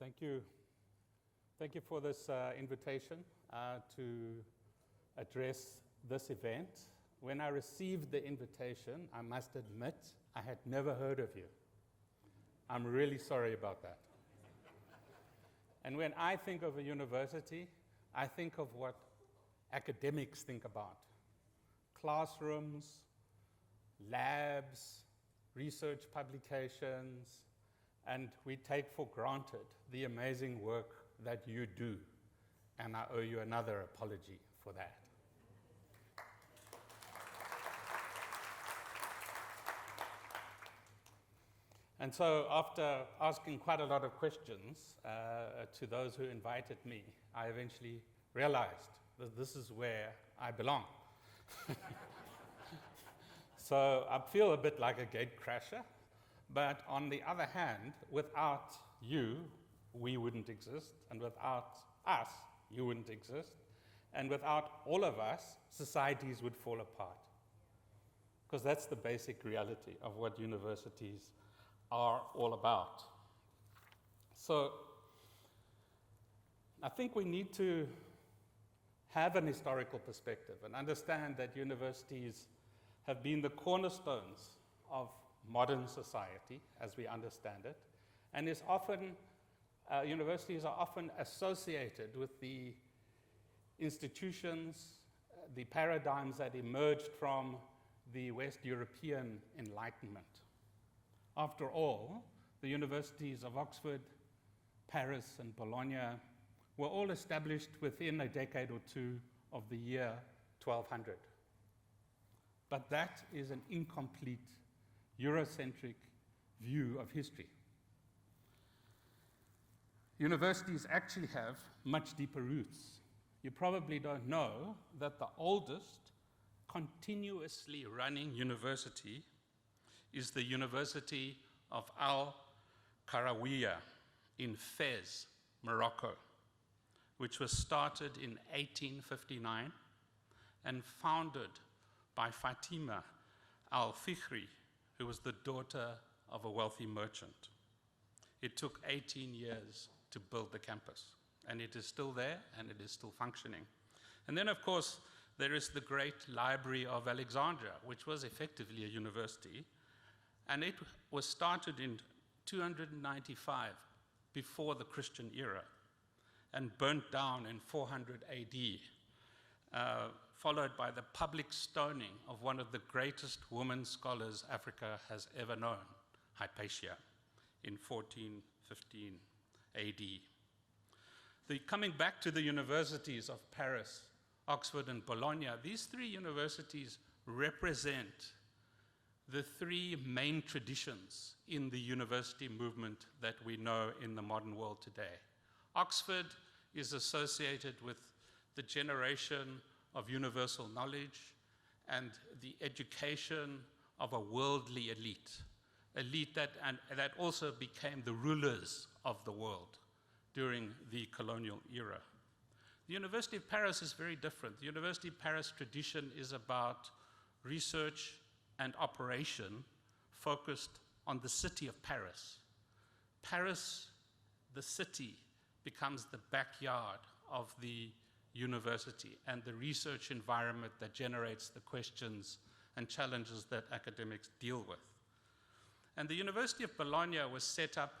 Thank you. Thank you for this invitation to address this event. When I received the invitation, I must admit, I had never heard of you. I'm really sorry about that. And when I think of a university, I think of what academics think about. Classrooms, labs, research publications, and we take for granted the amazing work that you do. And I owe you another apology for that. And so after asking quite a lot of questions to those who invited me, I eventually realized that this is where I belong. So I feel a bit like a gate crasher, but on the other hand, without you, we wouldn't exist, and without us, you wouldn't exist, and without all of us, societies would fall apart. Because that's the basic reality of what universities are all about. So I think we need to have an historical perspective and understand that universities have been the cornerstones of modern society as we understand it, and is often, universities are often associated with the institutions, the paradigms that emerged from the West European Enlightenment. After all, the universities of Oxford, Paris, and Bologna were all established within a decade or two of the year 1200. But that is an incomplete Eurocentric view of history. Universities actually have much deeper roots. You probably don't know that the oldest continuously running university is the University of Al-Qarawiyya in Fez, Morocco, which was started in 1859 and founded by Fatima al-Fikhri, who was the daughter of a wealthy merchant. It took 18 years to build the campus, and it is still there, and it is still functioning. And then, of course, there is the great Library of Alexandria, which was effectively a university, and it was started in 295 before the Christian era and burnt down in 400 AD, followed by the public stoning of one of the greatest women scholars Africa has ever known, Hypatia, in 1415 AD. Coming back to the universities of Paris, Oxford, and Bologna, these three universities represent the three main traditions in the university movement that we know in the modern world today. Oxford is associated with the generation of universal knowledge and the education of a worldly elite that also became the rulers of the world during the colonial era. The University of Paris is very different. The University of Paris tradition is about research and operation focused on the city of Paris. Paris, the city, becomes the backyard of the university and the research environment that generates the questions and challenges that academics deal with. And the University of Bologna was set up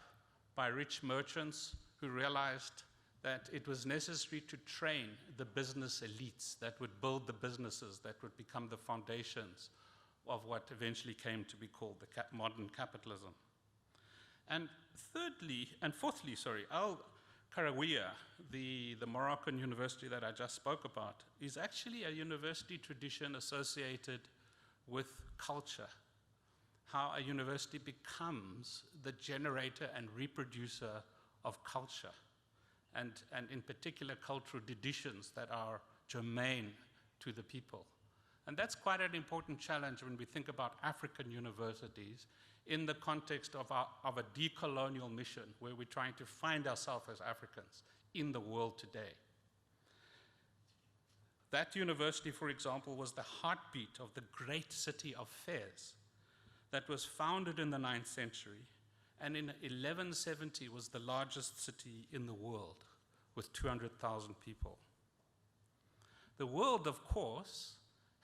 by rich merchants who realized that it was necessary to train the business elites that would build the businesses that would become the foundations of what eventually came to be called the modern capitalism. And fourthly, Al-Qarawiyya, the Moroccan university that I just spoke about, is actually a university tradition associated with culture, how a university becomes the generator and reproducer of culture, and in particular cultural traditions that are germane to the people. And that's quite an important challenge when we think about African universities in the context of a decolonial mission, where we're trying to find ourselves as Africans in the world today. That university, for example, was the heartbeat of the great city of Fez that was founded in the 9th century and in 1170 was the largest city in the world with 200,000 people. The world, of course,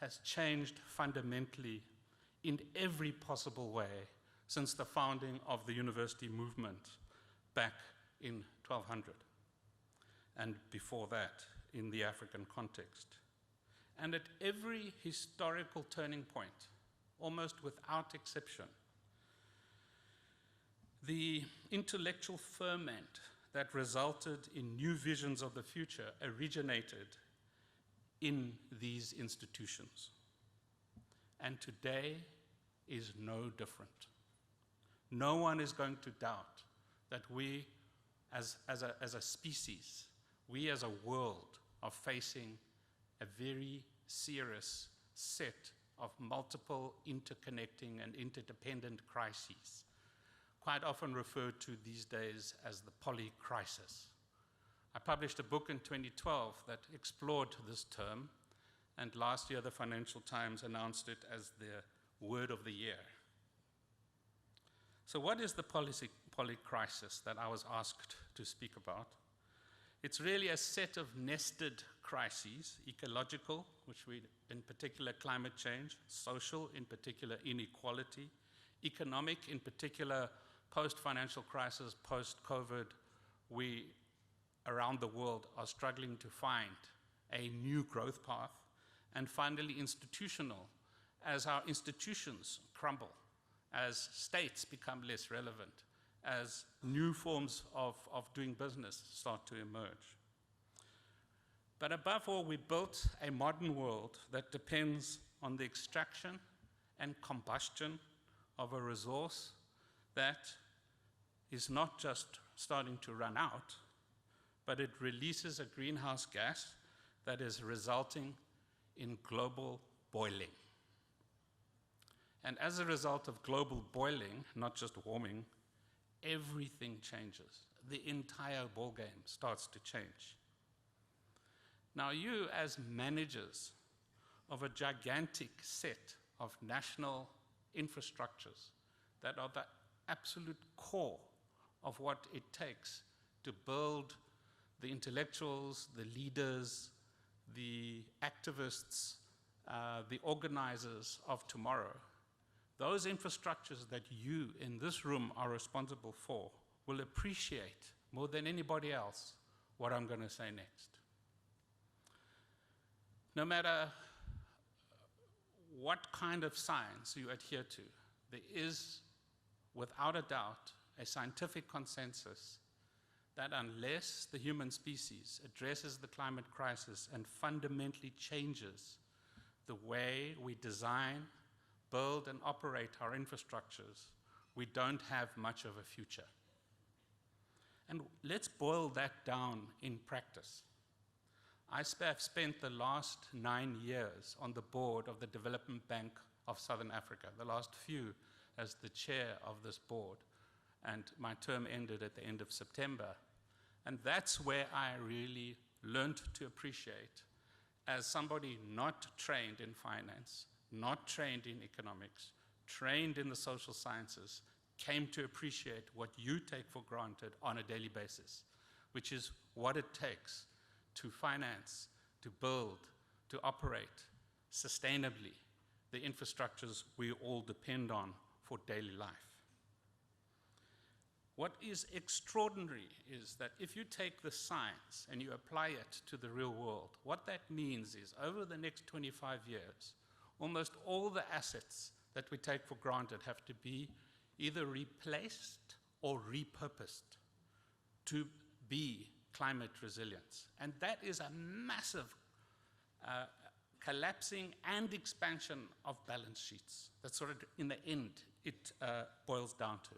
has changed fundamentally in every possible way since the founding of the university movement back in 1200, and before that in the African context. And at every historical turning point, almost without exception, the intellectual ferment that resulted in new visions of the future originated in these institutions. And today is no different. No one is going to doubt that we, as a species, we as a world, are facing a very serious set of multiple interconnecting and interdependent crises, quite often referred to these days as the Polycrisis. I published a book in 2012 that explored this term, and last year the Financial Times announced it as the word of the year. So what is the polycrisis that I was asked to speak about? It's really a set of nested crises: ecological, which we, in particular, climate change; social, in particular, inequality; economic, in particular, post-financial crisis, post-COVID, we around the world are struggling to find a new growth path; and finally, institutional, as our institutions crumble, as states become less relevant, as new forms of doing business start to emerge. But above all, we built a modern world that depends on the extraction and combustion of a resource that is not just starting to run out, but it releases a greenhouse gas that is resulting in global boiling. And as a result of global boiling, not just warming, everything changes. The entire ballgame starts to change. Now, you as managers of a gigantic set of national infrastructures that are the absolute core of what it takes to build the intellectuals, the leaders, the activists, the organizers of tomorrow, those infrastructures that you in this room are responsible for will appreciate more than anybody else what I'm going to say next. No matter what kind of science you adhere to, there is, without a doubt, a scientific consensus that unless the human species addresses the climate crisis and fundamentally changes the way we design, build, and operate our infrastructures, we don't have much of a future. And let's boil that down in practice. I have spent the last 9 years on the board of the Development Bank of Southern Africa, the last few as the chair of this board, and my term ended at the end of September. And that's where I really learned to appreciate, as somebody not trained in finance, not trained in economics, trained in the social sciences, came to appreciate what you take for granted on a daily basis, which is what it takes to finance, to build, to operate sustainably the infrastructures we all depend on for daily life. What is extraordinary is that if you take the science and you apply it to the real world, what that means is over the next 25 years, almost all the assets that we take for granted have to be either replaced or repurposed to be climate resilience. And that is a massive collapsing and expansion of balance sheets. That's what in the end it boils down to.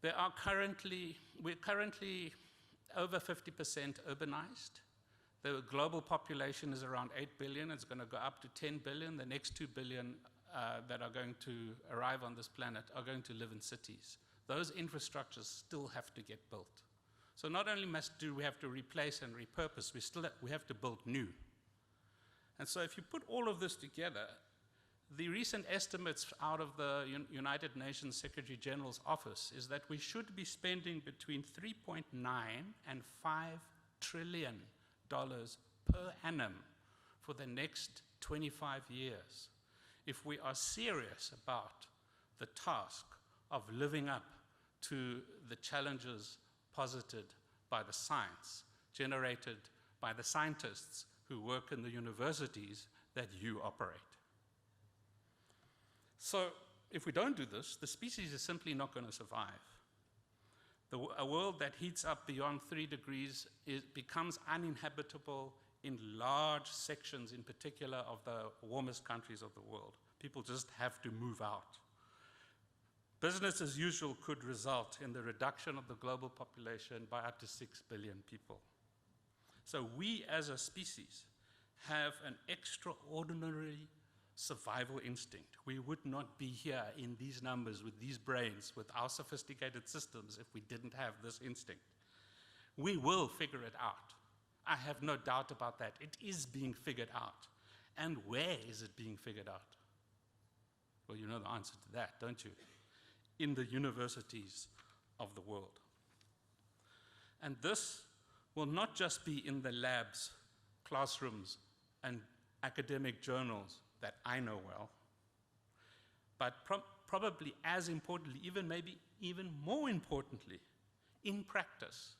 We're currently over 50% urbanized. The global population is around 8 billion. It's going to go up to 10 billion. The next 2 billion that are going to arrive on this planet are going to live in cities. Those infrastructures still have to get built. So not only do we have to replace and repurpose, we have to build new. And so if you put all of this together, The recent estimates out of the United Nations Secretary General's office is that we should be spending between 3.9 and $5 trillion per annum for the next 25 years if we are serious about the task of living up to the challenges posited by the science, generated by the scientists who work in the universities that you operate. So if we don't do this, the species is simply not going to survive. A world that heats up beyond 3 degrees becomes uninhabitable in large sections, in particular of the warmest countries of the world. People just have to move out. Business as usual could result in the reduction of the global population by up to 6 billion people. So we as a species have an extraordinary survival instinct. We would not be here in these numbers, with these brains, with our sophisticated systems if we didn't have this instinct. We will figure it out. I have no doubt about that. It is being figured out. And where is it being figured out? Well, you know the answer to that, don't you? In the universities of the world. And this will not just be in the labs, classrooms, and academic journals that I know well, but probably as importantly, maybe even more importantly, in practice,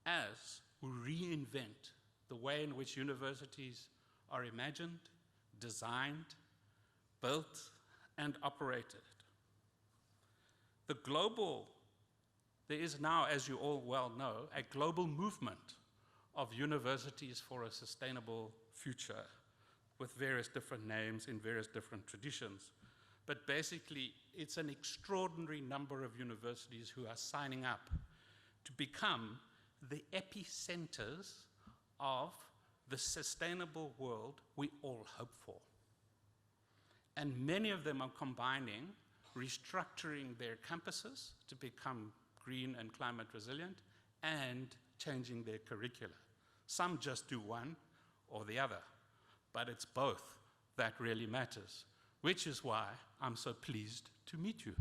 as we reinvent the way in which universities are imagined, designed, built, and operated. There is now, as you all well know, a global movement of universities for a sustainable future, with various different names in various different traditions. But basically, it's an extraordinary number of universities who are signing up to become the epicenters of the sustainable world we all hope for. And many of them are combining restructuring their campuses to become green and climate resilient and changing their curricula. Some just do one or the other. But it's both that really matters, which is why I'm so pleased to meet you.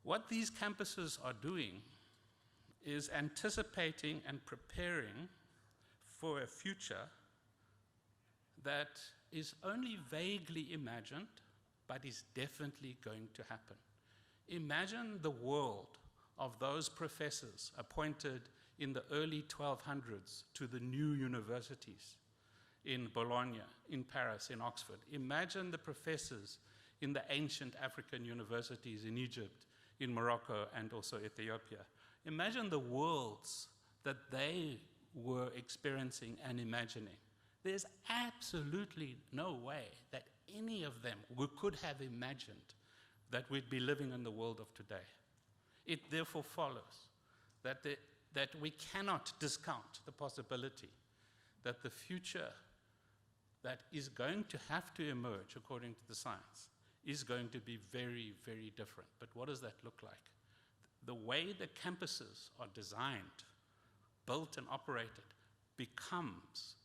What these campuses are doing is anticipating and preparing for a future that is only vaguely imagined, but is definitely going to happen. Imagine the world of those professors appointed in the early 1200s to the new universities in Bologna, in Paris, in Oxford. Imagine the professors in the ancient African universities in Egypt, in Morocco, and also Ethiopia. Imagine the worlds that they were experiencing and imagining. There's absolutely no way that any of them could have imagined that we'd be living in the world of today. It therefore follows that we cannot discount the possibility that the future that is going to have to emerge, according to the science, is going to be very, very different. But what does that look like? The way the campuses are designed, built and operated, becomes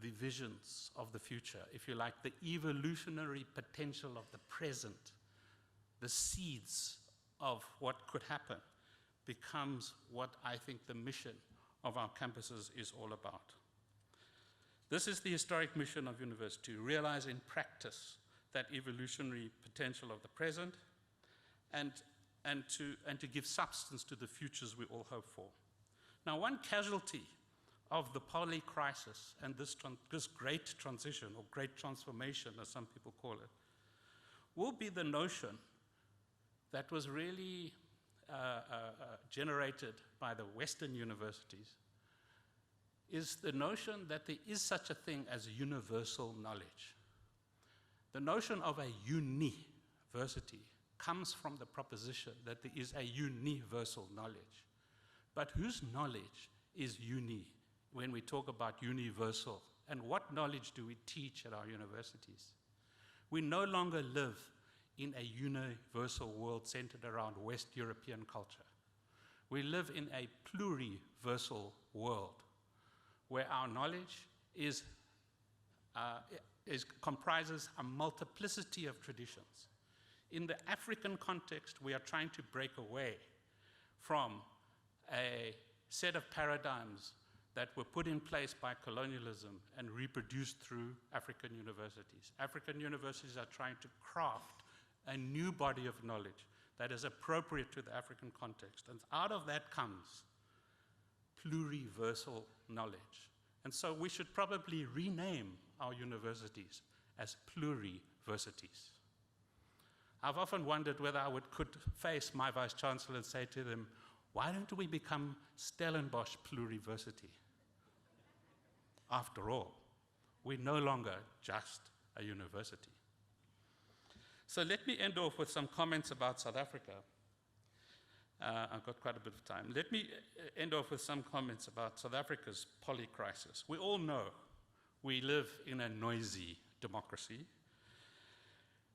the visions of the future, if you like, the evolutionary potential of the present, the seeds of what could happen, becomes what I think the mission of our campuses is all about. This is the historic mission of university, to realize in practice that evolutionary potential of the present and to give substance to the futures we all hope for. Now, one casualty of the polycrisis and this great transition, or great transformation, as some people call it, will be the notion that was really generated by the Western universities, is the notion that there is such a thing as universal knowledge. The notion of a university comes from the proposition that there is a universal knowledge. But whose knowledge is when we talk about universal? And what knowledge do we teach at our universities? We no longer live in a universal world centered around West European culture. We live in a pluriversal world where our knowledge is comprises a multiplicity of traditions. In the African context, we are trying to break away from a set of paradigms that were put in place by colonialism and reproduced through African universities. African universities are trying to craft a new body of knowledge that is appropriate to the African context. And out of that comes pluriversal knowledge. And so we should probably rename our universities as pluriversities. I've often wondered whether I could face my Vice-Chancellor and say to them, why don't we become Stellenbosch Pluriversity? After all, we're no longer just a university. So let me end off with some comments about South Africa. I've got quite a bit of time. Let me end off with some comments about South Africa's polycrisis. We all know we live in a noisy democracy,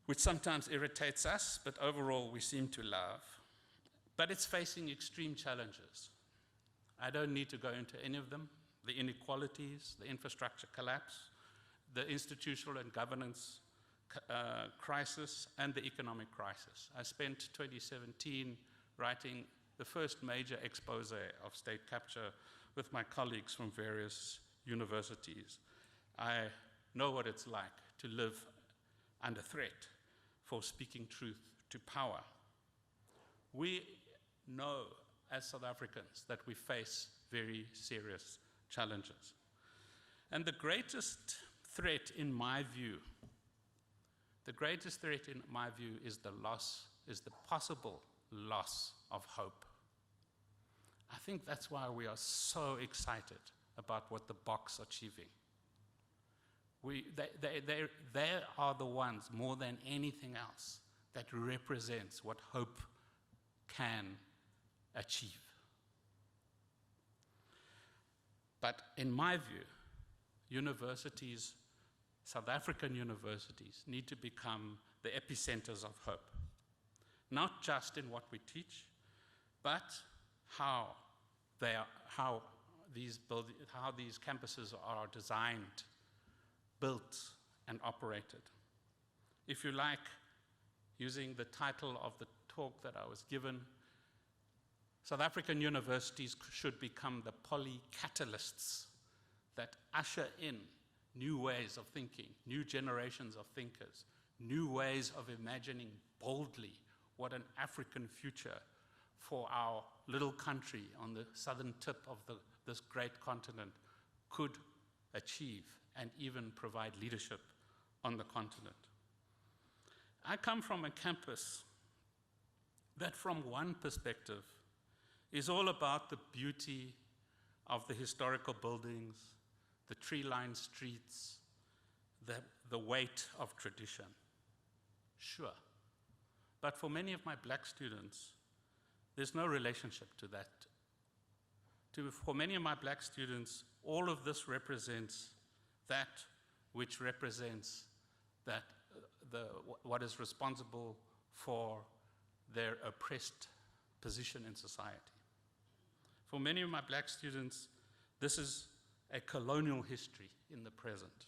which sometimes irritates us, but overall we seem to love. But it's facing extreme challenges. I don't need to go into any of them. The inequalities, the infrastructure collapse, the institutional and governance crisis, and the economic crisis. I spent 2017 writing the first major expose of state capture with my colleagues from various universities. I know what it's like to live under threat for speaking truth to power. We know as South Africans that we face very serious challenges. And the greatest threat in my view, is the possible loss of hope. I think that's why we are so excited about what the Boks are achieving. They are the ones, more than anything else, that represents what hope can achieve. But in my view, universities, South African universities, need to become the epicenters of hope. Not just in what we teach, but how these campuses are designed, built, and operated. If you like, using the title of the talk that I was given, South African universities should become the polycatalysts that usher in new ways of thinking, new generations of thinkers, new ways of imagining boldly what an African future for our little country on the southern tip of this great continent could achieve and even provide leadership on the continent. I come from a campus that from one perspective is all about the beauty of the historical buildings, the tree-lined streets, the weight of tradition. Sure. But for many of my black students, there's no relationship to that. For many of my black students, all of this represents that which represents what is responsible for their oppressed position in society. For many of my black students, this is a colonial history in the present.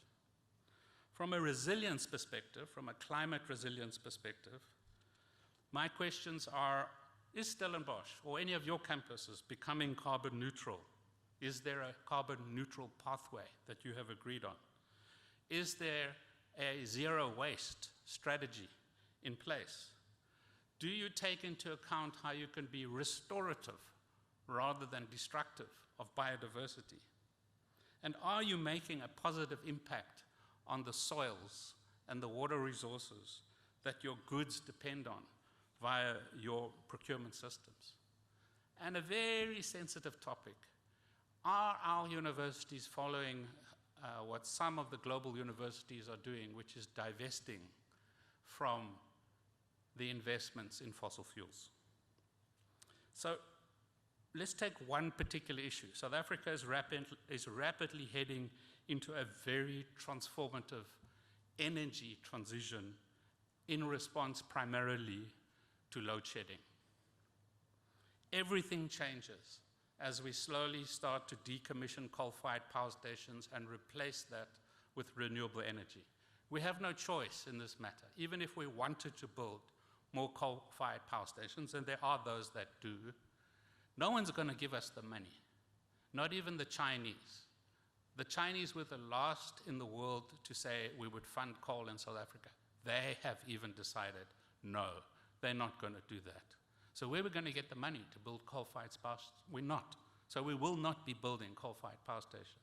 From a resilience perspective, from a climate resilience perspective, my questions are, is Stellenbosch or any of your campuses becoming carbon neutral? Is there a carbon neutral pathway that you have agreed on? Is there a zero waste strategy in place? Do you take into account how you can be restorative rather than destructive of biodiversity? And are you making a positive impact on the soils and the water resources that your goods depend on via your procurement systems? And a very sensitive topic, are our universities following what some of the global universities are doing, which is divesting from the investments in fossil fuels? So let's take one particular issue. South Africa is rapidly heading into a very transformative energy transition in response primarily to load shedding. Everything changes as we slowly start to decommission coal-fired power stations and replace that with renewable energy. We have no choice in this matter. Even if we wanted to build more coal-fired power stations, and there are those that do, no one's going to give us the money, not even the Chinese. The Chinese were the last in the world to say we would fund coal in South Africa. They have even decided, no, they're not going to do that. So where are we going to get the money to build coal-fired power stations? We're not. So we will not be building coal-fired power stations.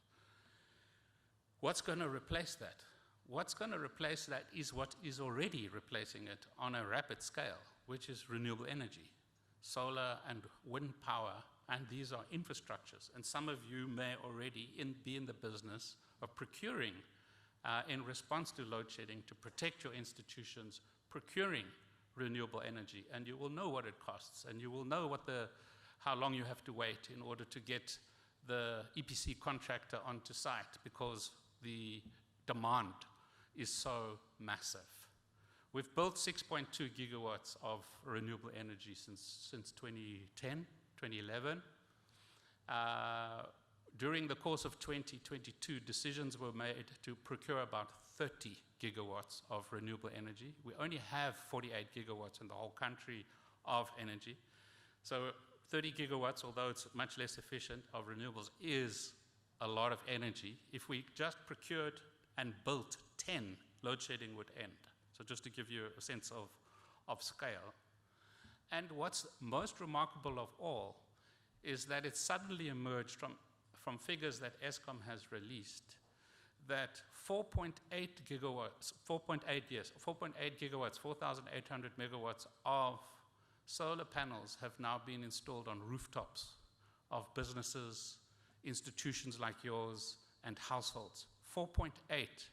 What's going to replace that? What's going to replace that is what is already replacing it on a rapid scale, which is renewable energy, solar and wind power, and these are infrastructures. And some of you may already be in the business of procuring, in response to load shedding, to protect your institutions, procuring renewable energy, and you will know what it costs, and you will know how long you have to wait in order to get the EPC contractor onto site, because the demand is so massive. We've built 6.2 gigawatts of renewable energy since 2010, 2011. During the course of 2022, decisions were made to procure about 30 gigawatts of renewable energy. We only have 48 gigawatts in the whole country of energy. So 30 gigawatts, although it's much less efficient, of renewables is a lot of energy. If we just procured and built 10, load shedding would end. So just to give you a sense of scale. And what's most remarkable of all is that it suddenly emerged from figures that Eskom has released that 4.8 gigawatts, 4,800 megawatts of solar panels have now been installed on rooftops of businesses, institutions like yours, and households. 4.8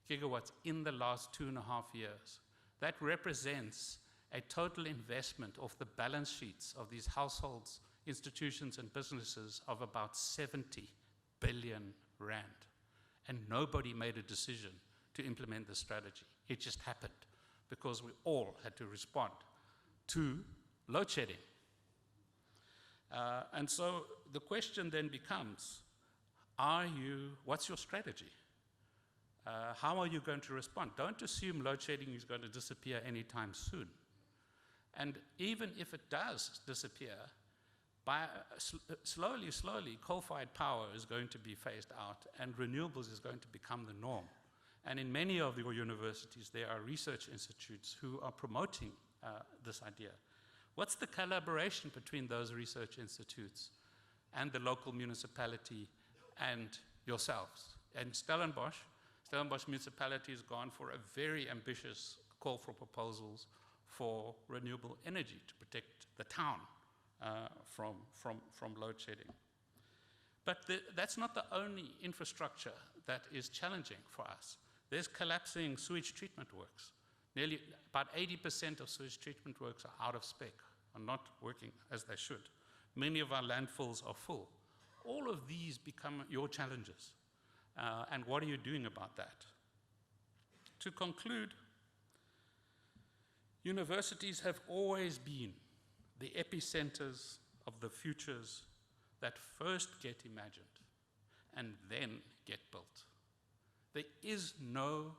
gigawatts in the last 2.5 years. That represents a total investment off the balance sheets of these households, institutions, and businesses of about 70 billion rand. And nobody made a decision to implement this strategy. It just happened because we all had to respond to load shedding. And so the question then becomes, what's your strategy? How are you going to respond? Don't assume load shedding is going to disappear anytime soon. And even if it does disappear, slowly, coal-fired power is going to be phased out and renewables is going to become the norm. And in many of your universities, there are research institutes who are promoting this idea. What's the collaboration between those research institutes and the local municipality and yourselves? And Stellenbosch municipality has gone for a very ambitious call for proposals for renewable energy to protect the town from load shedding. But that's not the only infrastructure that is challenging for us. There's collapsing sewage treatment works. Nearly about 80% of sewage treatment works are out of spec, are not working as they should. Many of our landfills are full. All of these become your challenges. And what are you doing about that? To conclude, universities have always been the epicenters of the futures that first get imagined and then get built. There is no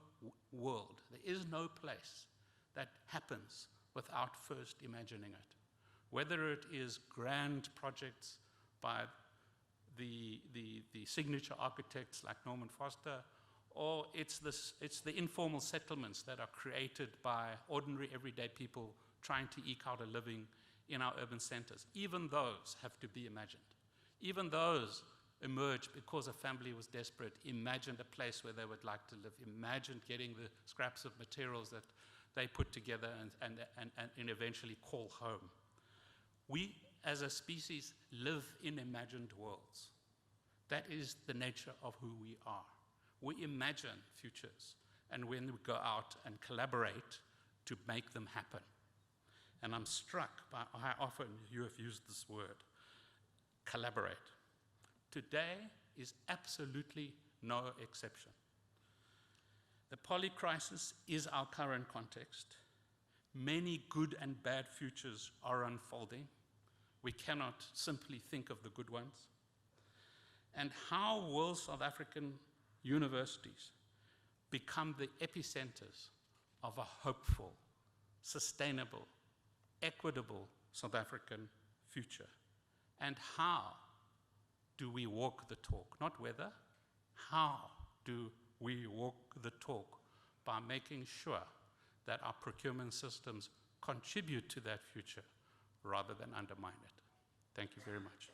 world, there is no place that happens without first imagining it. Whether it is grand projects by the signature architects like Norman Foster, or it's the informal settlements that are created by ordinary everyday people trying to eke out a living in our urban centers. Even those have to be imagined. Even those emerged because a family was desperate, imagined a place where they would like to live, imagined getting the scraps of materials that they put together and eventually call home. We, as a species, live in imagined worlds. That is the nature of who we are. We imagine futures, and when we go out and collaborate to make them happen. And I'm struck by how often you have used this word, collaborate. Today is absolutely no exception. The polycrisis is our current context. Many good and bad futures are unfolding. We cannot simply think of the good ones. And how will South African universities become the epicenters of a hopeful, sustainable, equitable South African future? And how do we walk the talk? Not whether, how do we walk the talk? By making sure that our procurement systems contribute to that future rather than undermine it. Thank you very much.